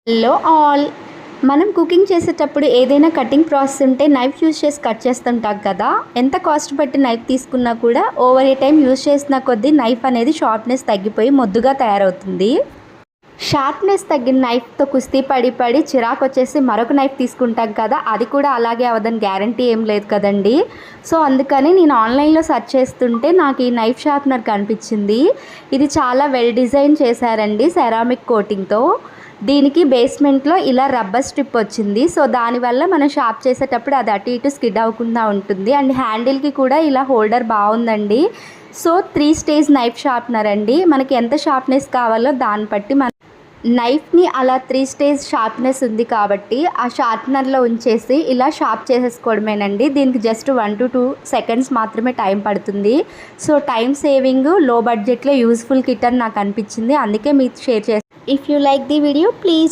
Hello all. మనం cooking చేసేటప్పుడు ఏదైనా కటింగ్ ప్రాసెస్ ఉంటే నైఫ్ యూజ్ చేసి కట్ చేస్తుంటాం కదా. ఎంత కాస్ట్ పెట్టి నైఫ్ తీసుకున్నా కూడా ఓవర్ ఏ టైం యూజ్ చేసిన కొద్దీ నైఫ్ అనేది షార్ప్నెస్ తగ్గిపోయి మొద్దుగా తయారవుతుంది. షార్ప్నెస్ తగ్గిన నైఫ్తో కుస్తీ పడి పడి చిరాకు వచ్చేసి మరొక నైఫ్ తీసుకుంటాం కదా, అది కూడా అలాగే అవ్వదని గ్యారంటీ ఏం లేదు కదండి. సో అందుకని నేను ఆన్లైన్లో సెర్చ్ చేస్తుంటే నాకు ఈ నైఫ్ షార్ప్నర్ కనిపించింది. ఇది చాలా వెల్ డిజైన్ చేశారండి సెరామిక్ కోటింగ్తో. దీనికి బేస్మెంట్లో ఇలా రబ్బర్ స్ట్రిప్ వచ్చింది. సో దానివల్ల మనం షార్ప్ చేసేటప్పుడు అది అటు ఇటు స్కిడ్ అవ్వకుండా ఉంటుంది. అండ్ హ్యాండిల్కి కూడా ఇలా హోల్డర్ బాగుందండి. సో 3 స్టేజ్ నైఫ్ షార్ప్నర్ అండి. మనకి ఎంత షార్ప్నెస్ కావాలో దాన్ని బట్టి మన నైఫ్ని అలా 3 స్టేజ్ షార్ప్నెస్ ఉంది కాబట్టి ఆ షార్ప్నర్లో ఉంచేసి ఇలా షార్ప్ చేసేసుకోవడమేనండి. దీనికి జస్ట్ 1 to 2 సెకండ్స్ మాత్రమే టైం పడుతుంది. సో టైం సేవింగ్, లో బడ్జెట్లో యూస్ఫుల్ కిట్ అని నాకు అనిపించింది, అందుకే మీకు షేర్ చేస్తాను. If you like the video please